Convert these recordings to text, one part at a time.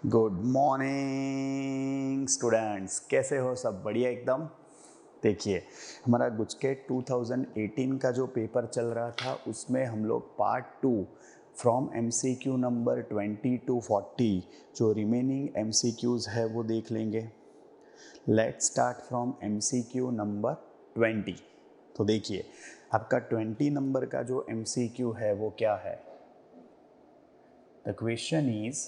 Good morning students, कैसे हो? सब बढ़िया एकदम। देखिए, हमारा गुजकेट 2018 का जो पेपर चल रहा था उसमें हम लोग part 2 from MCQ number 20 to 40 जो रिमेनिंग एमसीक्यूज़ है वो देख लेंगे। Let's start from MCQ number 20। तो देखिए, आपका 20 नंबर का जो एमसीक्यू है वो क्या है? The question is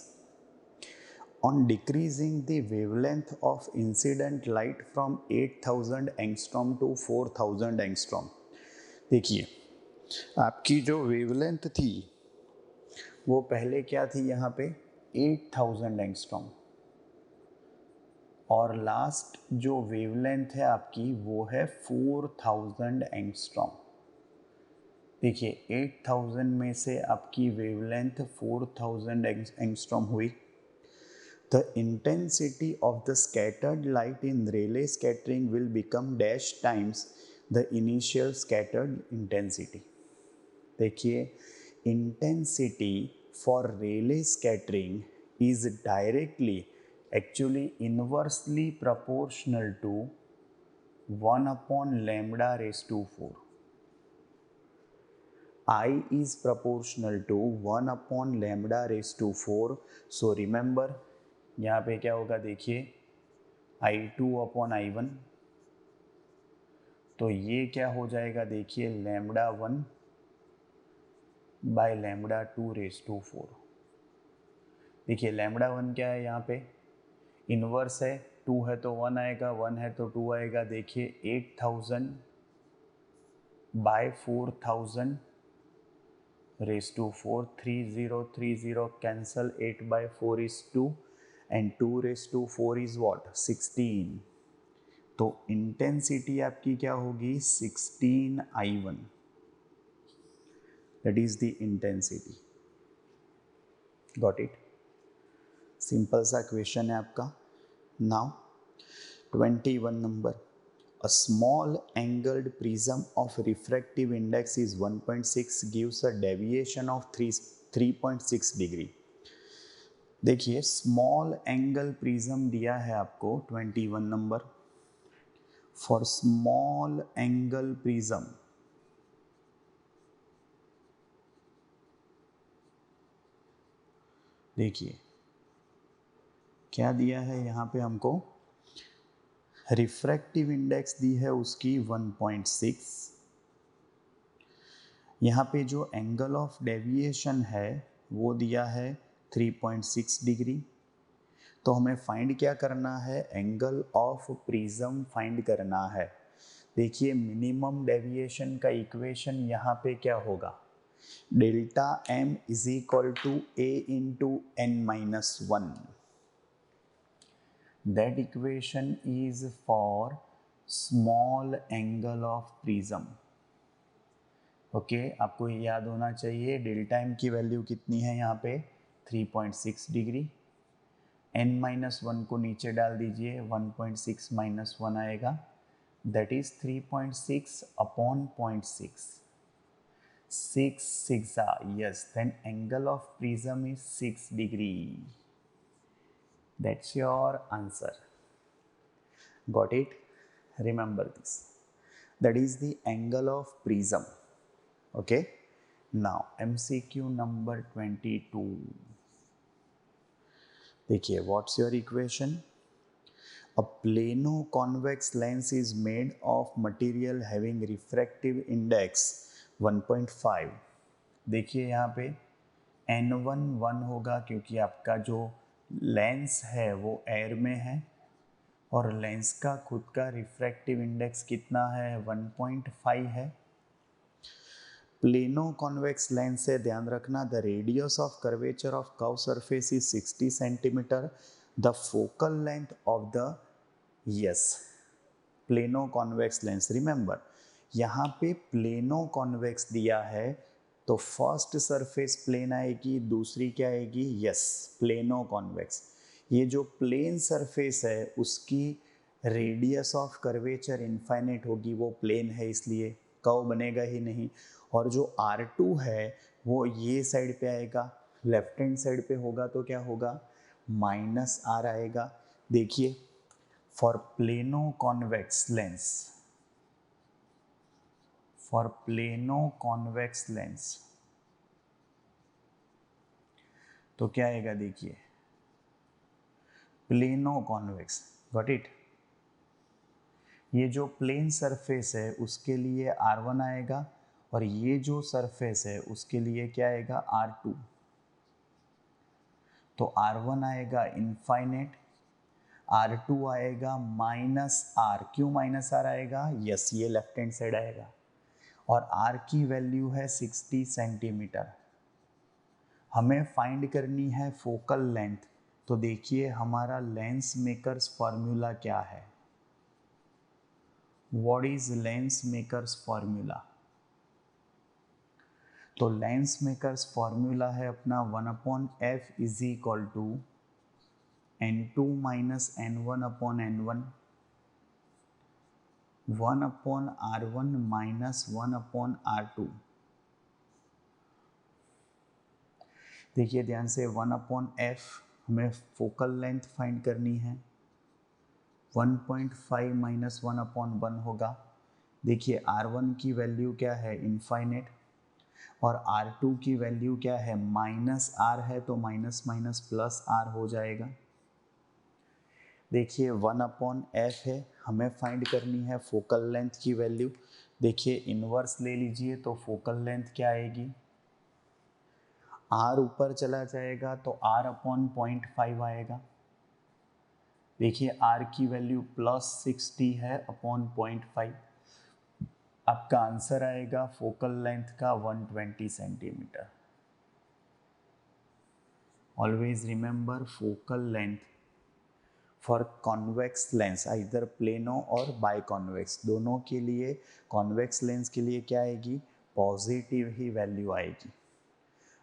on decreasing the wavelength of incident light from 8000 angstrom to 4000 angstrom. देखिए, आपकी जो वेवलेंथ थी वो पहले क्या थी यहाँ पे 8000 एंगस्ट्रॉम, और लास्ट जो वेवलेंथ है आपकी वो है 4000 एंगस्ट्रॉम। देखिए, 8000 में से आपकी वेवलेंथ 4000 एंगस्ट्रॉम हुई। The intensity of the scattered light in Rayleigh scattering will become dash times the initial scattered intensity. देखिए, intensity for Rayleigh scattering is directly, actually inversely proportional to 1 upon lambda raised to 4. I is proportional to 1 upon lambda raised to 4. So remember, यहाँ पे क्या होगा? देखिए, I2 upon I1, तो ये क्या हो जाएगा? देखिए, lambda 1 by lambda 2 raise to 4। देखिए, लैम्बडा 1 क्या है? यहाँ पे इनवर्स है, 2 है तो 1 आएगा, 1 है तो 2 आएगा। देखिए, 8000 by 4000 raise to 4, 3030 cancel, 8 by 4 is 2 and 2 raise to 4 is what? 16। तो इंटेंसिटी आपकी क्या होगी? 16I1, that is the intensity. Got it? Simple सा क्वेश्चन है आपका। Now 21 number, a small angled prism of refractive index is 1.6 gives a deviation of 3.6 degree. देखिए, small angle prism दिया है आपको 21 number. For small angle prism, देखिए क्या दिया है यहाँ पे हमको? रिफ्रैक्टिव इंडेक्स दी है उसकी 1.6। यहाँ पे जो एंगल ऑफ डेविएशन है वो दिया है 3.6 डिग्री। तो हमें फाइंड क्या करना है? एंगल ऑफ प्रिज्म फाइंड करना है। देखिए, मिनिमम डेविएशन का इक्वेशन यहाँ पे क्या होगा? Delta m is equal to a into n-1। That equation is for small angle of prism. Okay, आपको ये याद होना चाहिए। डेल्टा m की वैल्यू कितनी है यहाँ पे? 3.6 डिग्री। n-1 को नीचे डाल दीजिए, 1.6 माइनस 1 आएगा, that is 3.6 upon 0.6। 6 6 yes, then angle of prism is 6 degree. That's your answer. Got it? Remember this. That is the angle of prism. Okay? Now MCQ number 22. देखिए, what's your equation? A plano-convex lens is made of material having refractive index 1.5. देखिए, यहाँ पे N1 1 होगा क्योंकि आपका जो lens है वो एयर में है, और लेंस का खुद का रिफ्रैक्टिव इंडेक्स कितना है? 1.5 है। प्लेनो कॉन्वेक्स लेंस से ध्यान रखना, the radius of curvature of curve surface is 60 centimetre. The focal length of the, yes, plano convex lens. Remember, यहाँ पे प्लेनो कॉन्वेक्स दिया है तो फर्स्ट सरफेस प्लेन आएगी, दूसरी क्या आएगी? Yes, plano convex. ये जो प्लेन सरफेस है उसकी रेडियस ऑफ कर्वेचर इनफाइनाइट होगी, वो प्लेन है इसलिए कर्व बनेगा ही नहीं। और जो R2 है वो ये साइड पे आएगा, लेफ्ट हैंड साइड पे होगा तो क्या होगा? माइनस आर आएगा। देखिए for plano convex lens, for plano convex lens तो क्या आएगा, देखिए प्लेनो कॉन्वेक्स, गॉट इट। ये जो प्लेन सरफेस है उसके लिए R1 आएगा और ये जो सरफेस है उसके लिए क्या आएगा, R2। तो R1 आएगा इनफाइनेट, R2 आएगा माइनस R। क्यों माइनस R आएगा, यस ये लेफ्ट हैंड साइड आएगा और R की वैल्यू है 60 सेंटीमीटर। हमें फाइंड करनी है फोकल लेंथ। तो देखिए हमारा लेंस मेकर्स फॉर्मूला क्या है, what is lens makers formula. तो लेंस मेकर्स फॉर्मूला है अपना 1/f is equal to n2 minus n1 upon n1, 1/r1 minus 1/r2। देखिए ध्यान से 1/f हमें फोकल लेंथ फाइंड करनी है, 1.5 माइनस 1/1 होगा। देखिए R1 की वैल्यू क्या है, इनफाइनेट, और R2 की वैल्यू क्या है, माइनस R है तो माइनस माइनस प्लस R हो जाएगा। देखिए 1/f है, हमें फाइंड करनी है फोकल लेंथ की वैल्यू। देखिए इन्वर्स ले लीजिए तो फोकल लेंथ क्या आएगी, R ऊपर चला जाएगा तो R/0.5 आएगा। देखिए R की वैल्यू +60 है अपॉन 0.5, आपका आंसर आएगा फोकल लेंथ का 120 centimetre. Always remember focal length for convex lens either plano और बाय कॉन्वेक्स, दोनों के लिए कॉन्वेक्स लेंस के लिए क्या आएगी, पॉजिटिव ही वैल्यू आएगी।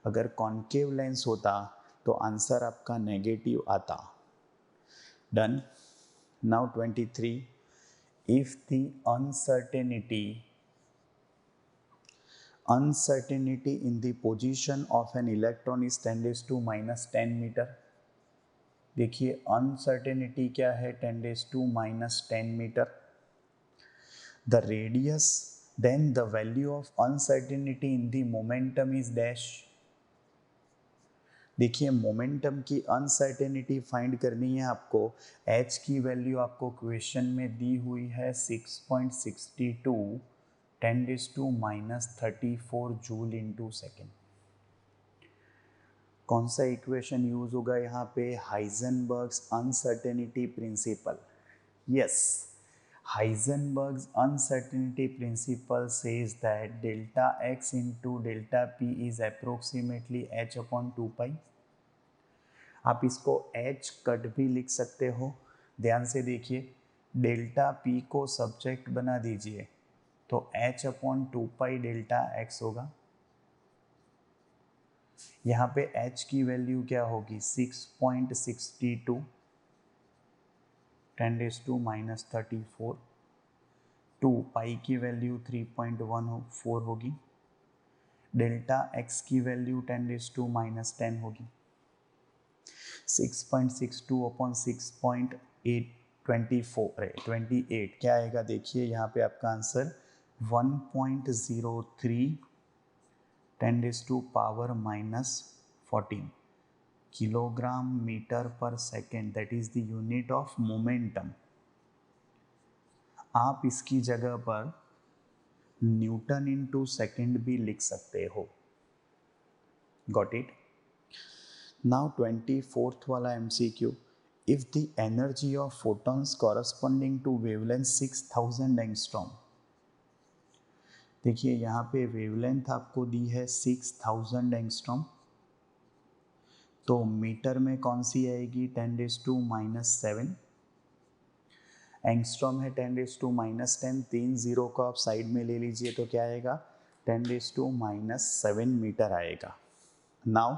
अगर कॉन्केव लेंस होता तो आंसर आपका नेगेटिव आता। Done. Now 23, if the uncertainty in the position of an electron is 10⁻⁻10 metre. देखिए अनसर्टेनिटी क्या है, 10⁻⁻10 metre. The radius, then the value of uncertainty in the momentum is dash. देखिए momentum की uncertainty find करनी है आपको। h की value आपको क्वेश्चन में दी हुई है 6.62 10⁻34 जूल इंटू सेकेंड। कौन सा इक्वेशन यूज होगा यहाँ पे, Heisenberg's uncertainty principle. Yes, Heisenberg's uncertainty principle says that delta x into delta p is approximately h/2π। आप इसको h कट भी लिख सकते हो। ध्यान से देखिए, डेल्टा p को सब्जेक्ट बना दीजिए तो h/2π डेल्टा x होगा। यहाँ पे h की वैल्यू क्या होगी, 6.62 10⁻34, 2 पाई की वैल्यू 3.14 होगी, डेल्टा x की वैल्यू 10⁻10 होगी। 6.62 अपॉन 6.8 क्या आएगा, देखिए यहाँ पे आपका आंसर 1.03 10⁻⁻14 किलोग्राम मीटर पर second, that is the unit of momentum. आप इसकी जगह पर न्यूटन इंटू सेकेंड भी लिख सकते हो। Got it. नाउ 24th वाला MCQ, if the energy of photons corresponding to wavelength 6000 angstrom. देखिए यहाँ पे वेवलेंथ आपको दी है 6000 एंगस्ट्रॉम, तो मीटर में कौन सी आएगी, 10⁻⁻7। एंगस्ट्रॉम है 10⁻⁻10, 3 जीरो को आप साइड में ले लीजिए तो क्या आएगा, 10⁻⁻7 मीटर आएगा। नाउ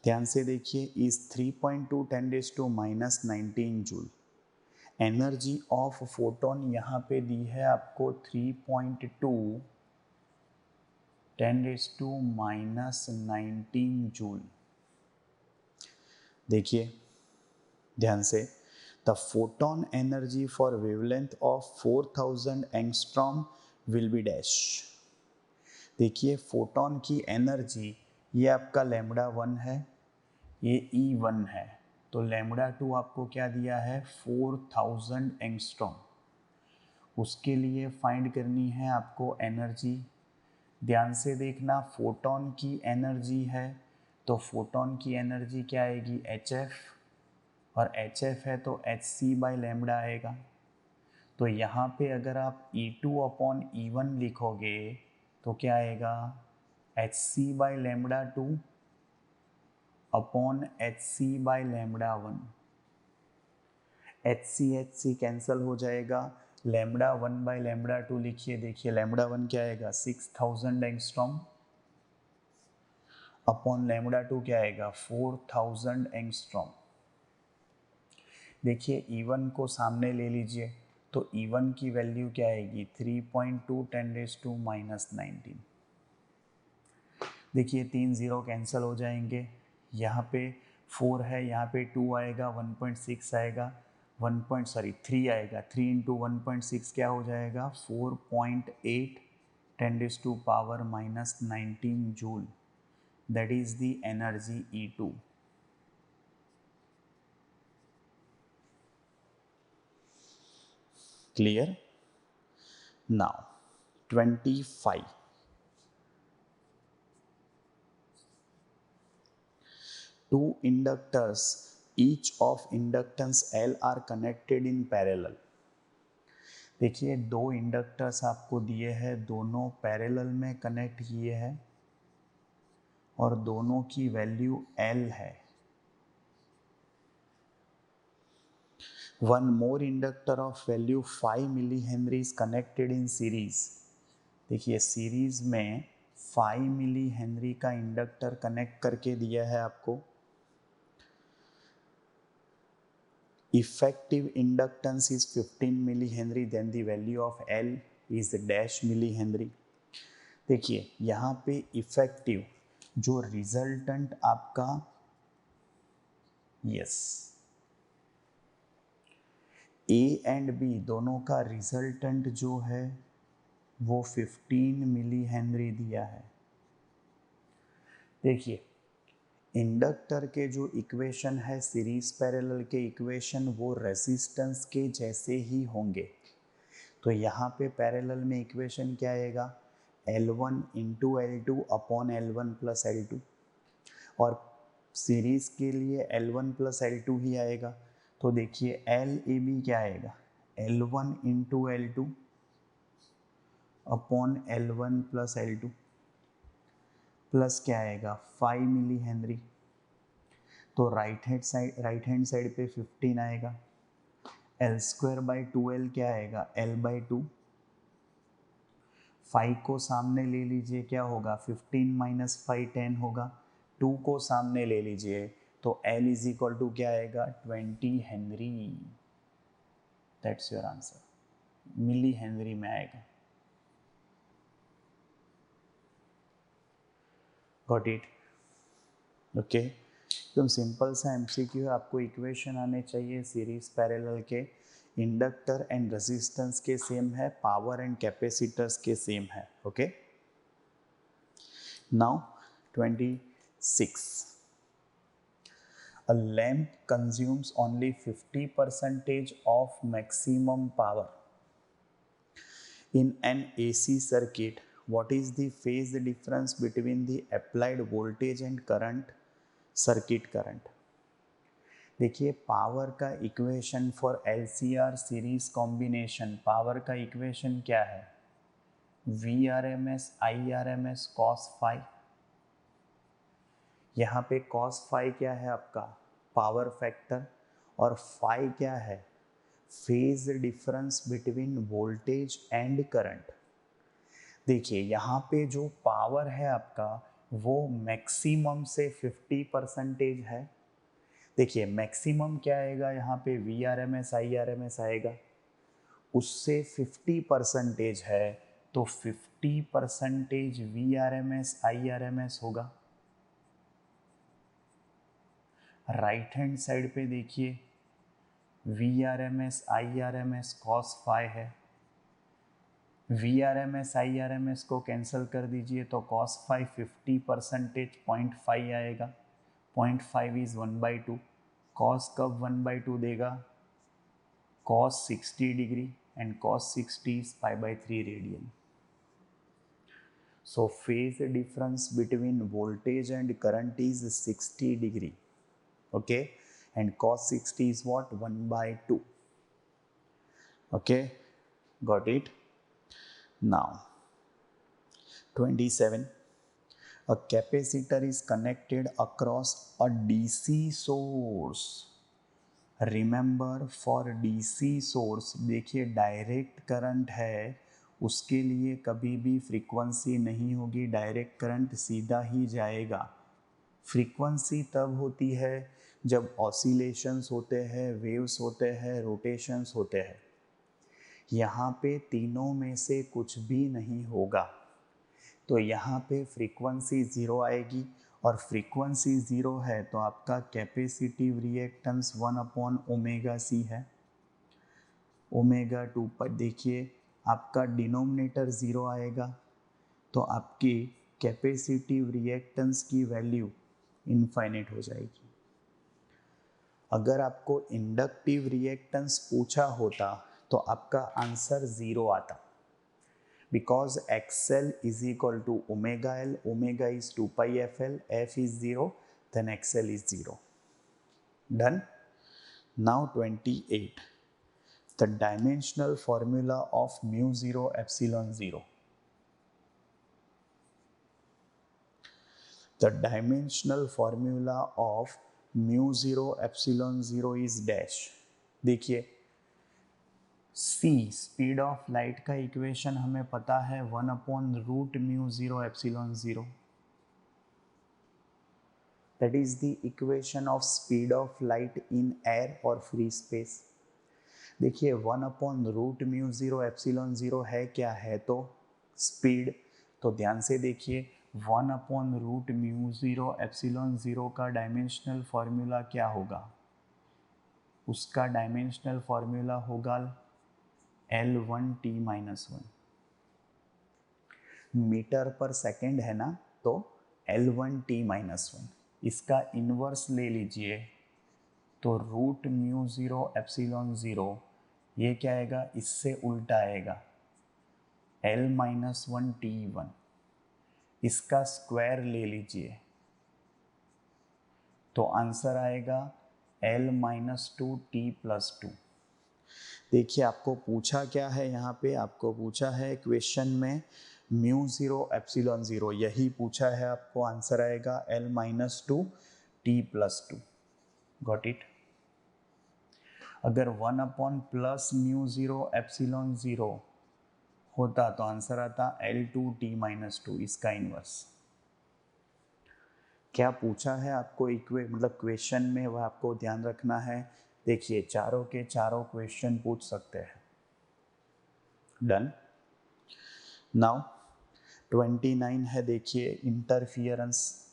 ध्यान से देखिए, is 3.2 10⁻⁻19 joule. Energy of photon यहाँ पे दी है आपको 3.2 10⁻⁻19 जूल। देखिए ध्यान से, the photon energy for wavelength of 4000 angstrom will be dash. देखिए फोटोन की एनर्जी, ये आपका लैम्बडा 1 है, ये E1 है, तो लैम्बडा 2 आपको क्या दिया है 4000 एंगस्ट्रॉम। उसके लिए फाइंड करनी है आपको एनर्जी। ध्यान से देखना, फोटोन की एनर्जी है तो फोटोन की एनर्जी क्या आएगी HF, और HF है तो HC बाई लैम्बडा आएगा। तो यहाँ पे अगर आप E2 अपॉन E1 लिखोगे तो क्या आएगा HC by lambda 2 upon HC by lambda 1। HC cancel हो जाएगा, लैम्बडा 1 बाई लैम्बडा 2 लिखिए। देखिए लैम्बडा 1 क्या आएगा 6000 एंगस्ट्रॉम अपॉन लैम्बडा 2 क्या आएगा 4000 एंगस्ट्रॉम। देखिए E1 को सामने ले लीजिए तो E1 की वैल्यू क्या आएगी 3.2 10⁻⁻19। देखिए 3 0 कैंसिल हो जाएंगे, यहाँ पे 4 है, यहाँ पे 2 आएगा, 1.6 आएगा, 3 आएगा, 3 इंटू 1.6 क्या हो जाएगा 4.8 10⁻⁻19 joule. That is the energy E2। Clear? Now 25, two inductors each of inductance L are connected in parallel। देखिए दो इंडक्टर्स आपको दिए हैं, दोनों पैरेलल में कनेक्ट किए हैं और दोनों की वैल्यू L है। One more inductor of value 5 millihenry is connected in series. देखिए सीरीज में 5 मिली हेनरी का इंडक्टर कनेक्ट करके दिया है आपको। Effective inductance is 15 millihenry, then the value of L is dash millihenry। देखिए यहाँ पे इफेक्टिव जो रिजल्टेंट आपका, यस, A एंड B दोनों का रिजल्टेंट जो है वो 15 मिली हेनरी दिया है। देखिए इंडक्टर के जो इक्वेशन है सीरीज पैरेलल के इक्वेशन वो रेजिस्टेंस के जैसे ही होंगे। तो यहाँ पे पैरेलल में इक्वेशन क्या आएगा L1 into L2 upon L1 plus L2, और सीरीज के लिए L1 प्लस L2 ही आएगा। तो देखिए LAB क्या आएगा L1 into L2 upon L1 plus L2 plus क्या आएगा 5 मिली हेनरी। तो राइट हैंड साइड पे 15 आएगा, L स्क्वायर बाई 2L क्या आएगा L बाई 2। 5 को सामने ले लीजिए क्या होगा 15 माइनस 5 10 होगा, 2 को सामने ले लीजिए तो L इज इक्वल टू क्या आएगा 20 henry. That's your answer, millihenry में आएगा। Got it? ओके, एकदम सिंपल सा एमसीक्यू है। आपको इक्वेशन आने चाहिए सीरीज पैरेलल के, इंडक्टर एंड रेजिस्टेंस के सेम है, पावर एंड कैपेसिटर्स के सेम है। Okay, now 26, a lamp consumes only 50% of maximum power in an AC circuit. What is the phase difference between the applied voltage and current, circuit current? देखिए power का equation for LCR series combination, power का equation क्या है VRMS IRMS cos phi। यहाँ पे cos phi क्या है आपका पावर फैक्टर, और phi क्या है phase difference between voltage and current. देखिए यहाँ पे जो पावर है आपका वो मैक्सिमम से 50% है। देखिए मैक्सिमम क्या आएगा यहाँ पे VRMS IRMS आएगा, उससे 50% है तो 50% VRMS IRMS होगा। राइट हैंड साइड पे देखिए VRMS IRMS cos phi है, VRMS IRMS को कैंसिल कर दीजिए तो cos phi 50% 0.5 आएगा, 0.5 इज 1/2, cos कब 1/2 देगा, cos 60 degree and cos 60 is pi/3 radian. So phase difference between voltage and current is 60 degree, okay, and cos 60 is what, 1/2. Okay, got it. Now 27, a capacitor is connected across a DC source. Remember for DC source, देखिए direct current है, उसके लिए कभी भी frequency नहीं होगी, direct current सीधा ही जाएगा. फ्रीक्वेंसी तब होती है जब ऑसिलेशंस होते हैं, वेव्स होते हैं, रोटेशंस होते हैं. यहाँ पे तीनों में से कुछ भी नहीं होगा, तो यहाँ पे फ्रीक्वेंसी ज़ीरो आएगी, और फ्रीक्वेंसी ज़ीरो है तो आपका कैपेसिटिव रिएक्टेंस 1/ωc है. ω2 पर देखिए आपका डिनोमिनेटर ज़ीरो आएगा, तो आपकी कैपेसिटिव रिएक्टेंस की वैल्यू इनफाइनाइट हो जाएगी. अगर आपको इंडक्टिव रिएक्टेंस पूछा होता तो आपका आंसर ज़ीरो आता, because XL is equal to omega L, omega is 2 pi FL, F is 0, then XL is 0. Done? Now 28. The dimensional formula of mu 0 epsilon 0. The dimensional formula of mu 0 epsilon 0 is dash. देखिए C speed of light का equation हमें पता है 1/√μ0 epsilon 0. That is the equation of speed of light in air और free space. देखिए 1/√μ0 epsilon 0 है क्या है, तो स्पीड. तो ध्यान से देखिए 1/√μ0 एप्सिलॉन 0 का डायमेंशनल फॉर्मूला क्या होगा, उसका डायमेंशनल फॉर्मूला होगा L1t-1. मीटर पर सेकेंड है ना, तो L1t-1. इसका इन्वर्स ले लीजिए तो √μ0 एप्सिलॉन 0, ये क्या आएगा, इससे उल्टा आएगा L-1t1. इसका स्क्वायर ले लीजिए तो आंसर आएगा L-2t+2. देखिए आपको पूछा क्या है यहाँ पे, आपको पूछा है क्वेश्चन में μ0 एप्सिलॉन 0, यही पूछा है आपको, आंसर आएगा L-2t+2. Got it. अगर 1/+μ0 एप्सिलॉन 0 होता तो आंसर आता L2t-2, इसका इन्वर्स. क्या पूछा है आपको मतलब क्वेश्चन में, वह आपको ध्यान रखना है. देखिए चारों के चारों क्वेश्चन पूछ सकते हैं. डन. नाउ 29 है, देखिए इंटरफियरेंस.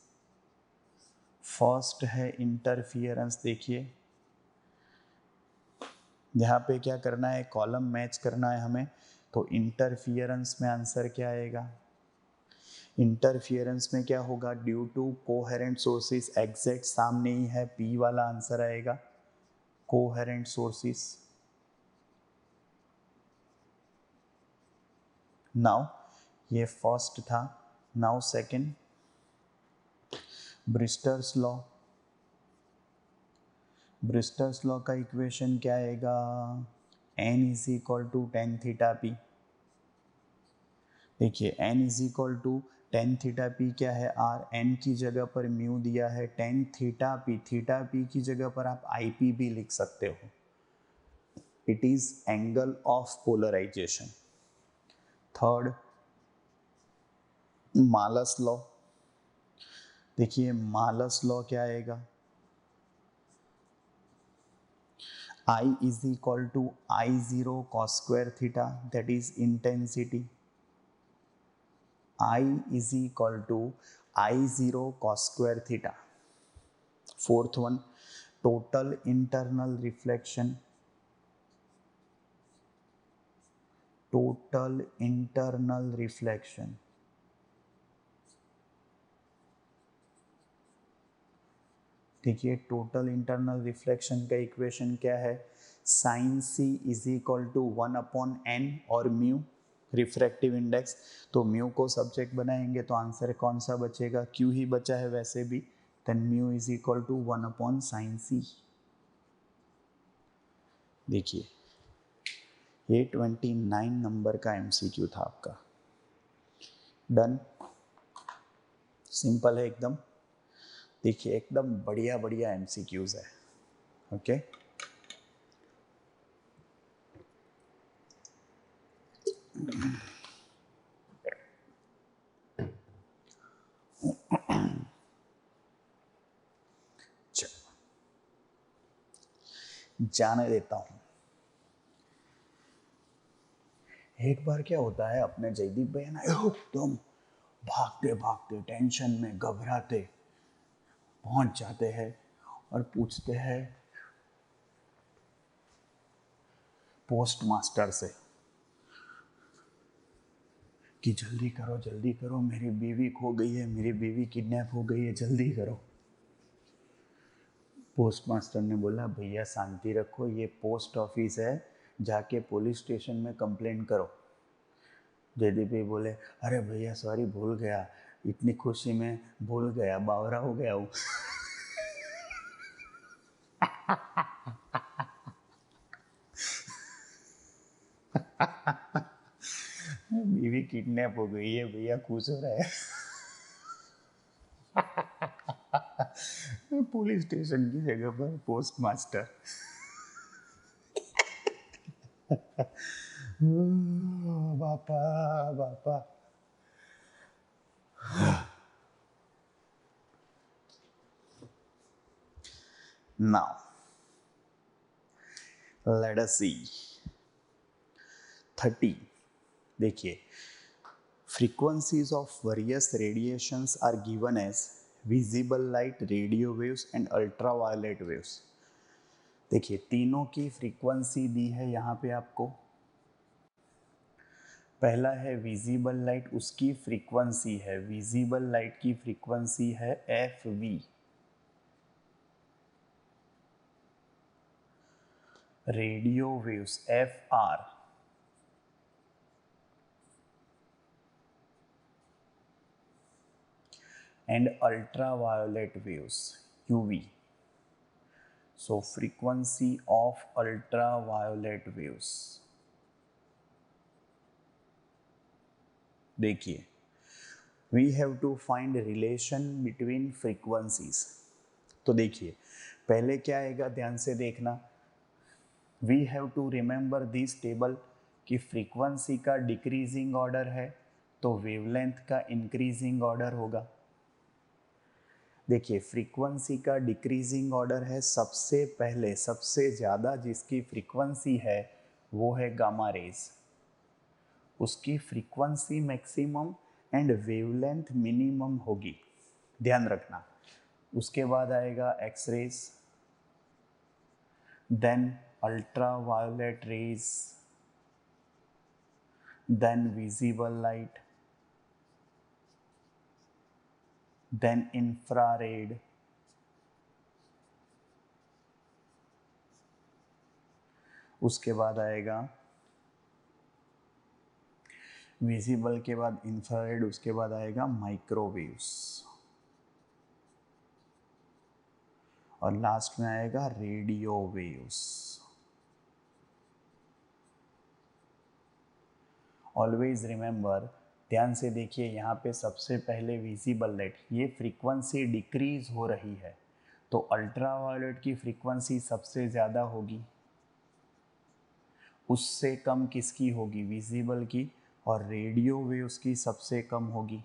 फर्स्ट है इंटरफियरेंस. देखिए यहाँ पे क्या करना है, कॉलम मैच करना है हमें, तो इंटरफियरेंस में आंसर क्या आएगा, इंटरफियरेंस में क्या होगा, due to coherent sources, exact सामने ही है, P वाला आंसर आएगा, कोहेरेंट सोर्सेस. नाउ ये फर्स्ट था. Now second, ब्रिस्टर्स law. ब्रिस्टर्स लॉ का इक्वेशन क्या आएगा, n = tan θp. देखिए n = tan θp क्या है, r. n की जगह पर म्यू दिया है, tan θp, θp की जगह पर आप ip भी लिख सकते हो. It is angle of polarisation. Third, Malus law. देखिए मालस लॉ क्या आएगा, I = I0 cos square theta, that is intensity. I = I0 cos square theta. Fourth one, total internal reflection, total internal reflection. देखिए total internal reflection का equation क्या है, sine C is equal to 1/n और mu refractive index. तो mu को subject बनाएंगे तो answer कौन सा बचेगा, क्यू ही बचा है वैसे भी, then mu is equal to 1/sin c। देखिए ये 29 नंबर का एमसीक्यू था आपका। डन, सिंपल है एकदम। देखिए एकदम बढ़िया बढ़िया एमसीक्यूज है। ओके जाने देता हूं। एक बार क्या होता है, अपने जयदीप भैया ना एकदम भागते भागते टेंशन में घबराते पहुंच जाते हैं और पूछते हैं पोस्ट मास्टर से कि जल्दी करो मेरी बीवी खो गई है, मेरी बीवी किडनैप हो गई है, जल्दी करो। पोस्ट मास्टर ने बोला भैया शांति रखो, ये पोस्ट ऑफिस है, जाके पुलिस स्टेशन में कंप्लेंट करो। जयदीप भाई बोले अरे भैया सॉरी भूल गया, इतनी खुशी में भूल गया, बावरा हो गया हूँ। बीवी किडनैप हो गई है भैया, खुश हो रहा है। पुलिस स्टेशन की जगह पर पोस्ट मास्टर। बापा बापा। नाउ लेट अस सी 30। देखिए frequencies of various radiations are given as visible light, radio waves and ultraviolet waves। देखिए तीनों की फ्रीक्वेंसी दी है यहाँ पे आपको। पहला है विजिबल लाइट, उसकी फ्रीक्वेंसी है, विजिबल लाइट की फ्रीक्वेंसी है FV। Radio waves FR, and ultraviolet waves UV। So frequency of ultraviolet waves, देखिए we have to find relation between frequencies। तो देखिए पहले क्या आएगा, ध्यान से देखना, we have to remember this table कि फ्रीक्वेंसी का डिक्रीजिंग ऑर्डर है तो वेवलेंथ का इंक्रीजिंग ऑर्डर होगा। देखिए फ्रीक्वेंसी का डिक्रीजिंग ऑर्डर है, सबसे पहले सबसे ज़्यादा जिसकी फ्रीक्वेंसी है वो है गामा रेज, उसकी frequency maximum and wavelength minimum होगी, ध्यान रखना। उसके बाद आएगा X rays, then ultraviolet rays, then visible light, then infrared, उसके बाद आएगा विजिबल के बाद इंफ्रारेड, उसके बाद आएगा माइक्रोवेव्स और लास्ट में आएगा रेडियो वेव्स। ऑलवेज रिमेंबर, ध्यान से देखिए यहाँ पे सबसे पहले विजिबल लाइट, ये फ्रीक्वेंसी डिक्रीज हो रही है तो अल्ट्रावायलेट की फ्रीक्वेंसी सबसे ज़्यादा होगी, उससे कम किसकी होगी, विजिबल की, और रेडियो वेव्स की सबसे कम होगी।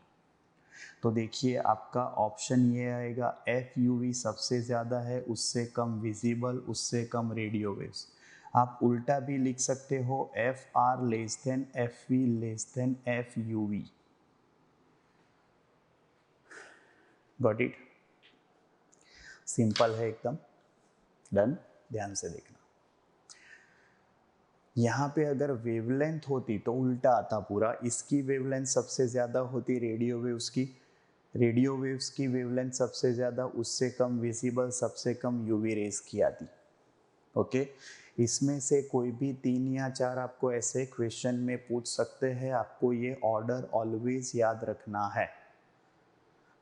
तो देखिए आपका ऑप्शन ये आएगा FUV सबसे ज़्यादा है, उससे कम विजिबल, उससे कम रेडियो वेव्स। आप उल्टा भी लिख सकते हो, FR less than FV less than FUV। Got it. Simple है एकदम। डन, ध्यान से देखना। यहाँ पे अगर वेवलेंथ होती तो उल्टा आता पूरा, इसकी वेवलेंथ सबसे ज़्यादा होती रेडियो वेव्स की, रेडियो वेव्स की वेवलेंथ सबसे ज़्यादा, उससे कम विजिबल, सबसे कम यूवी रेज की आती। ओके, इसमें से कोई भी 3 या 4 आपको ऐसे क्वेश्चन में पूछ सकते हैं, आपको ये ऑर्डर ऑलवेज याद रखना है।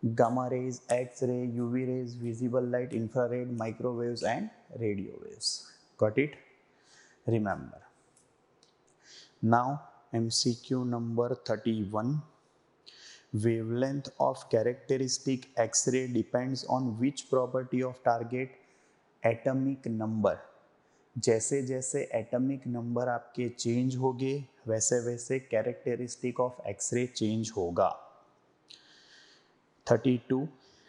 Gamma raise, X ray, UV rays, visible light, infrared, microwaves and radio waves. Got it? Remember. Now MCQ number 31. Wavelength of characteristic X-ray depends on which property of target? Atomic number। जैसे जैसे atomic number आपके change होंगे वैसे वैसे characteristic of x ray change होगा। 32.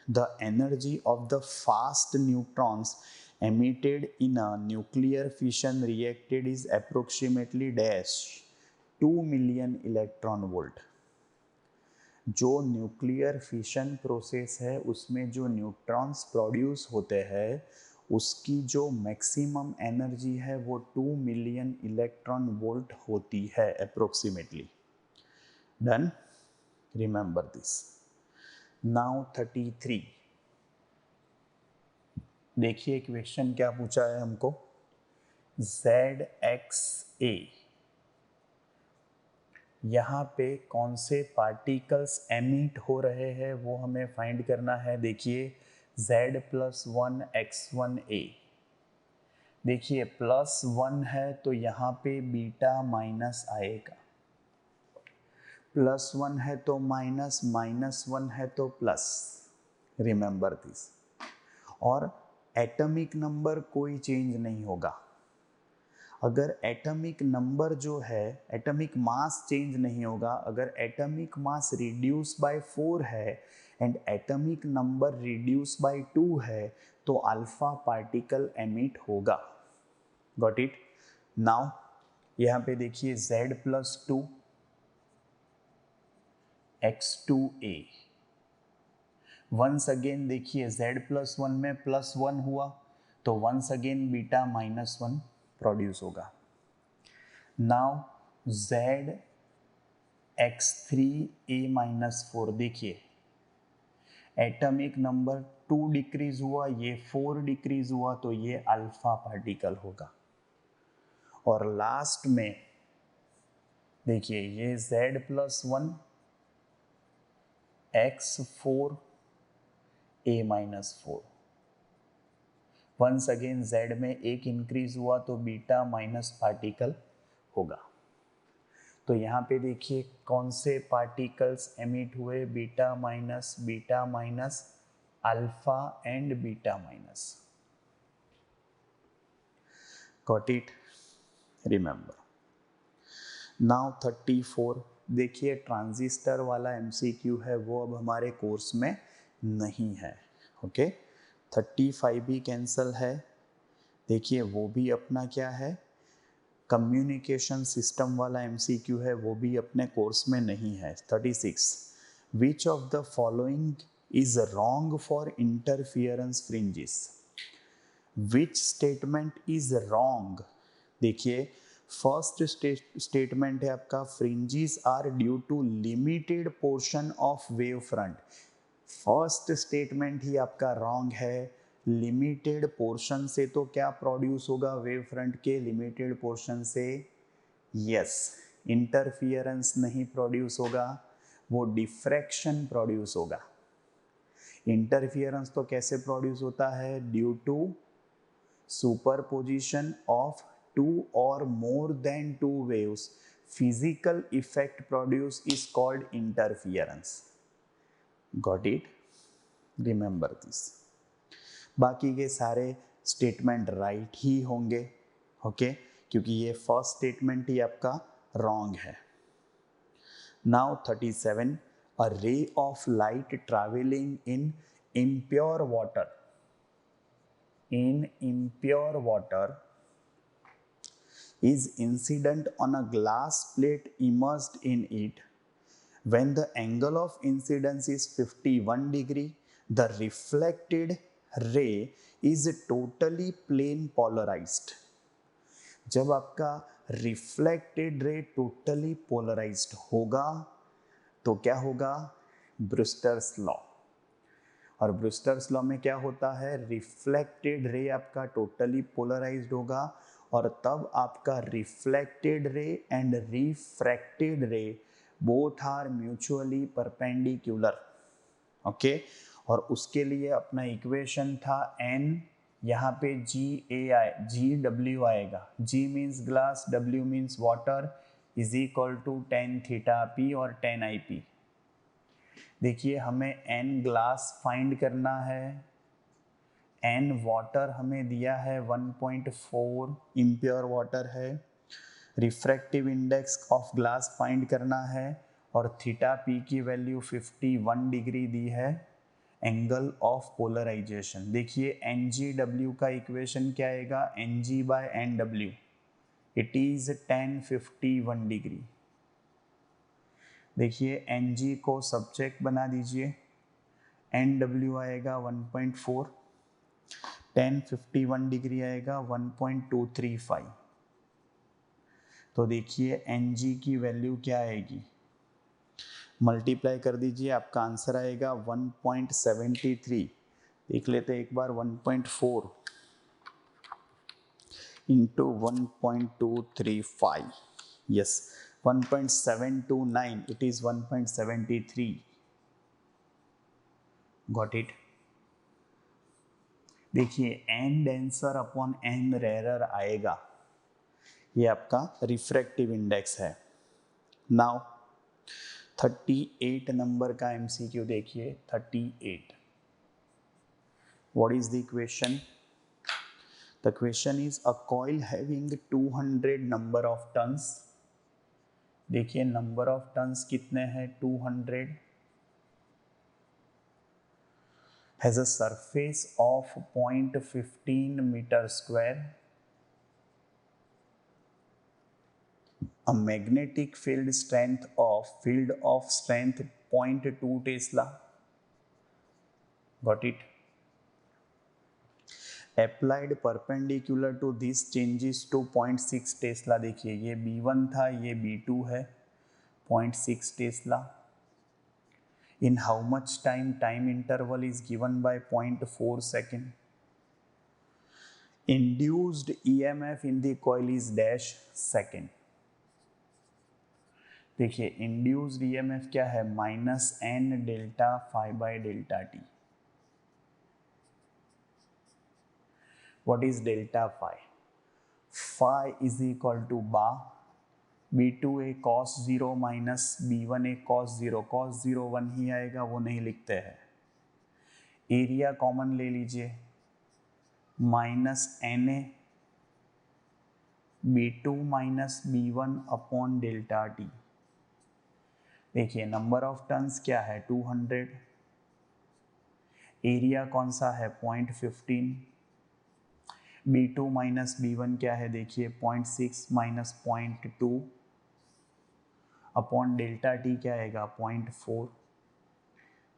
The energy of the fast neutrons emitted in a nuclear fission reactor is approximately dash 2 million electron volt. जो nuclear fission process है उसमें जो न्यूट्रॉन्स प्रोड्यूस होते हैं उसकी जो मैक्सिमम एनर्जी है वो 2 मिलियन इलेक्ट्रॉन वोल्ट होती है approximately. Done, remember this. Now 33। देखिए क्वेश्चन क्या पूछा है हमको। ZXA, यहाँ पे कौन से पार्टिकल्स एमिट हो रहे हैं वो हमें फाइंड करना है। देखिए Z+1 X1A, देखिए +1 है तो यहाँ पे बीटा माइनस आएगा, +1 है तो माइनस, -1 है तो प्लस। Remember this. और एटॉमिक नंबर कोई चेंज नहीं होगा। अगर एटॉमिक नंबर जो है, एटॉमिक मास चेंज नहीं होगा। अगर एटॉमिक मास रिड्यूस बाय 4 है and atomic number reduce by 2 है तो अल्फा पार्टिकल एमिट होगा। Got it? नाउ यहाँ पे देखिए Z+2 X2A। वंस अगेन देखिए Z+1 में +1 हुआ तो वंस अगेन बीटा -1 प्रोड्यूस होगा। नाउ ZX3A-4, देखिए एटॉमिक नंबर 2 डिक्रीज हुआ, ये 4 डिक्रीज हुआ तो ये अल्फा पार्टिकल होगा। और लास्ट में देखिए ये Z+1 X4A-4, once again Z में एक इंक्रीज हुआ तो बीटा माइनस पार्टिकल होगा। तो यहाँ पे देखिए कौन से पार्टिकल्स एमिट हुए, beta minus, alpha and beta minus. Got it? Remember. Now 34। देखिए ट्रांजिस्टर वाला MCQ है वो अब हमारे कोर्स में नहीं है। ओके, 35 भी कैंसिल है। देखिए वो भी अपना क्या है, कम्युनिकेशन सिस्टम वाला MCQ है, वो भी अपने कोर्स में नहीं है। 36। Which of the following is wrong for interference fringes? Which statement is wrong? देखिए फर्स्ट स्टेटमेंट है आपका, fringes are due to limited portion of wave front. First statement ही आपका रॉन्ग है। लिमिटेड पोर्शन से तो क्या प्रोड्यूस होगा वेव फ्रंट के, लिमिटेड पोर्शन से यस इंटरफियरेंस नहीं प्रोड्यूस होगा, वो डिफ्रैक्शन प्रोड्यूस होगा। इंटरफियरेंस तो कैसे प्रोड्यूस होता है, due to superposition of 2 or more than 2 waves, physical effect produced is called interference. Got it? Remember this. बाकी के सारे स्टेटमेंट राइट ही होंगे। ओके, क्योंकि ये फर्स्ट स्टेटमेंट ही आपका रॉन्ग है। Now 37। A ray of light travelling in impure water is incident on a glass plate immersed in it. When the angle of incidence is 51 degree, the reflected रे is totally plane polarised, जब आपका reflected रे totally polarised होगा तो क्या होगा, Brewster's law. और Brewster's law में क्या होता है, रिफ्लेक्टेड रे आपका टोटली पोलराइज्ड होगा और तब आपका reflected ray and refracted ray both are mutually perpendicular. Okay, और उसके लिए अपना इक्वेशन था n, यहाँ पे GW आएगा, G means glass, W means water, is equal to tan theta P और tan IP। देखिए हमें n ग्लास फाइंड करना है, n वाटर हमें दिया है 1.4 इम्प्योर वाटर है, refractive index of glass find करना है और थीटा P की वैल्यू 51 डिग्री दी है, एंगल ऑफ पोलराइजेशन। देखिए NGW का इक्वेशन क्या आएगा, NG/NW, it is tan 51 degree. देखिए NG को सब्जेक्ट बना दीजिए, NW आएगा 1.4, tan 51 डिग्री आएगा 1.235। तो देखिए NG की वैल्यू क्या आएगी, मल्टीप्लाई कर दीजिए, आपका आंसर आएगा 1.73। देख लेते एक बार, 1.4 into 1.235, yes 1.729, it is 1.73। Got it. देखिए n denser upon n rarer आएगा, ये आपका रिफ्रैक्टिव इंडेक्स है। नाउ 38 नंबर का MCQ देखिए, 38। What is the equation, the question is a coil having 200 number of turns. देखिए नंबर ऑफ टर्न्स कितने हैं, 200, has a surface of 0.15 metre square, a magnetic field strength of 0.2 Tesla. Got it? Applied perpendicular to this changes to 0.6 Tesla। देखिए ये B1 था, ये B2 है, 0.6 Tesla। In how much time? Time interval is given by 0.4 second। Induced EMF in the coil is dash second। देखिए induced EMF क्या है, -n delta phi by delta T. What is delta phi, phi is equal to बा B2 a cos 0 minus B1 a cos 0, cos 0 1 ही आएगा, वो नहीं लिखते हैं। एरिया कॉमन ले लीजिए, -na B2 minus B1 upon delta T. देखिए नंबर ऑफ टर्न्स क्या है, 200, एरिया कौन सा है, 0.15, B2 माइनस B1 क्या है, देखिए 0.6 माइनस 0.2 अपॉन डेल्टा टी क्या आएगा, 0.4।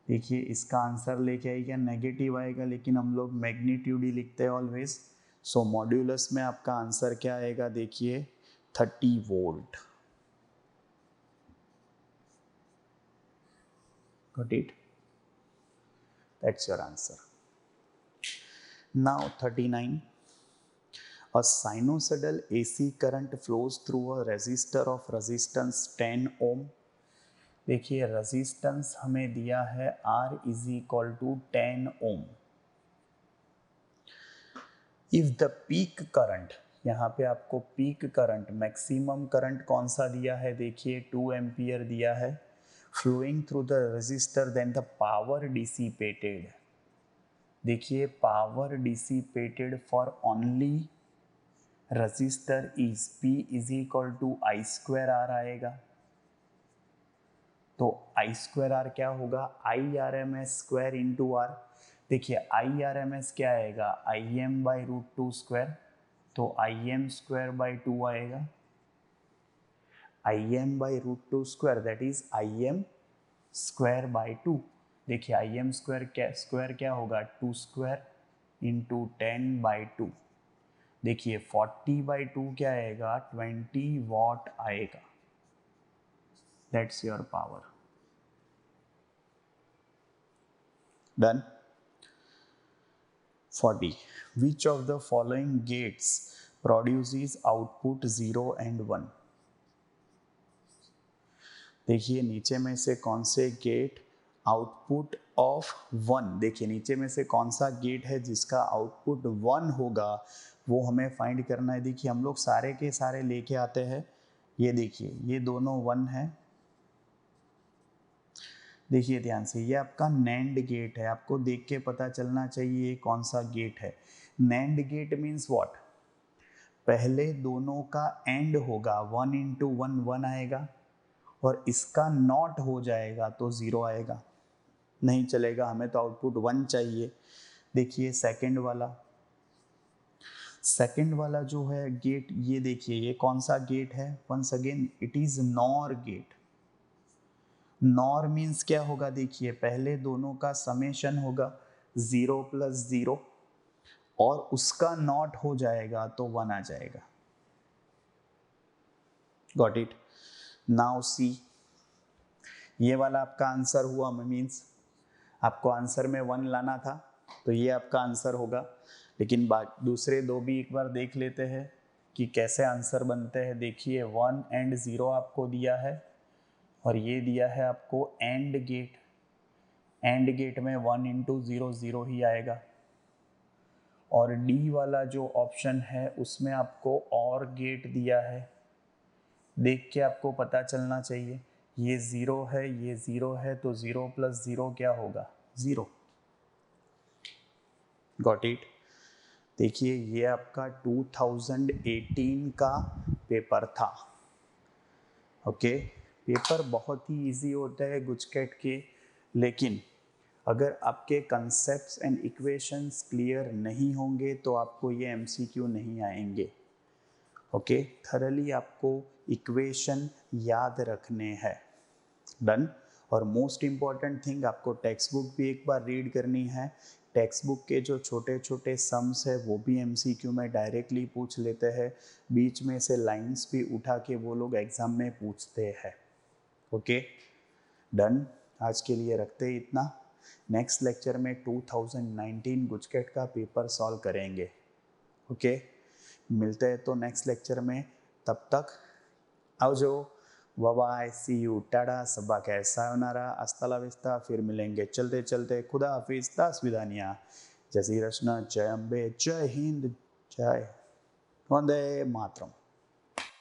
देखिए इसका आंसर लेके आएगा नेगेटिव आएगा, लेकिन हम लोग मैग्नीट्यूड ही लिखते हैं ऑलवेज। सो मॉड्यूलस में आपका आंसर क्या आएगा, देखिए 30 volt. Got it? That's your answer. Now 39. A sinusoidal AC current flows through a resistor of resistance 10 ohm। देखिए रेजिस्टेंस हमें दिया है R इज इक्वल टू 10 ohm. If the peak current, यहाँ पे आपको पीक करंट, मैक्सिमम करंट कौन सा दिया है, देखिए 2 एम्पियर दिया है, flowing through the resistor, then the power dissipated. देखिए power dissipated for only resistor is P is equal to I square R आएगा। तो I स्क्वायर R क्या होगा, IRMS स्क्वायर इंटू R। देखिए IRMS क्या आएगा, IM/√2 स्क्वायर, तो IM square by 2 आएगा, IM/√2 square that is IM square by 2। देखिए IM स्क्वायर क्या होगा, 2 स्क्वायर इंटू 10/2, देखिए 40/2 क्या आएगा, 20 वॉट आएगा। That's your power. Done. 40. Which of the following gates produces output 0 and 1? देखिए नीचे में से कौन से गेट आउटपुट ऑफ 1, देखिए नीचे में से कौन सा गेट है जिसका आउटपुट 1 होगा, वो हमें फाइंड करना है। देखिए हम लोग सारे के सारे लेके आते हैं, ये देखिए ये दोनों 1 है। देखिए ध्यान से, ये आपका नैंड गेट है, आपको देख के पता चलना चाहिए ये कौन सा गेट है। नैंड गेट मीन्स व्हाट, पहले दोनों का एंड होगा, 1 इंटू 1 1 आएगा, और इसका नॉट हो जाएगा तो 0 आएगा। नहीं चलेगा, हमें तो आउटपुट 1 चाहिए। देखिए सेकंड वाला जो है गेट, ये देखिए ये कौन सा गेट है, once again it is NOR gate. NOR means क्या होगा, देखिए पहले दोनों का समेशन होगा 0 + 0, और उसका नॉट हो जाएगा तो 1 आ जाएगा। Got it. नाउ सी, ये वाला आपका आंसर हुआ, मीन्स आपको आंसर में 1 लाना था, तो ये आपका आंसर होगा। लेकिन दूसरे दो भी एक बार देख लेते हैं कि कैसे आंसर बनते हैं। देखिए 1 एंड 0 आपको दिया है, और ये दिया है आपको एंड गेट। एंड गेट में 1 इंटू 0 0 ही आएगा। और डी वाला जो ऑप्शन है उसमें आपको और गेट दिया है, देख के आपको पता चलना चाहिए, ये 0 है ये 0 है, तो 0 + 0 क्या होगा, 0। Got it. देखिए ये आपका 2018 का पेपर था। ओके, पेपर बहुत ही इजी होता है गुजकेट के, लेकिन अगर आपके कंसेप्ट्स एंड इक्वेशंस क्लियर नहीं होंगे तो आपको ये एमसीक्यू नहीं आएंगे। ओके, थरली आपको इक्वेशन याद रखने हैं। डन। और मोस्ट इम्पॉर्टेंट थिंग, आपको टेक्स्ट बुक भी एक बार रीड करनी है। टेक्स्ट बुक के जो छोटे छोटे सम्स है वो भी एमसीक्यू में डायरेक्टली पूछ लेते हैं, बीच में से लाइंस भी उठा के वो लोग एग्जाम में पूछते हैं। Okay done. आज के लिए रखते हैं इतना। नेक्स्ट लेक्चर में 2019 गुजकेट का पेपर सॉल्व करेंगे। ओके, मिलते हैं तो नेक्स्ट लेक्चर में, तब तक आओ, बाय, सी यू, टाटा, सबा खैर, सायोनारा, हस्ता ला विस्ता, फिर मिलेंगे चलते चलते, खुदा हाफिज, दास विदानिया, जय श्री कृष्ण, जय अम्बे, जय हिंद, जय वंदे मातरम।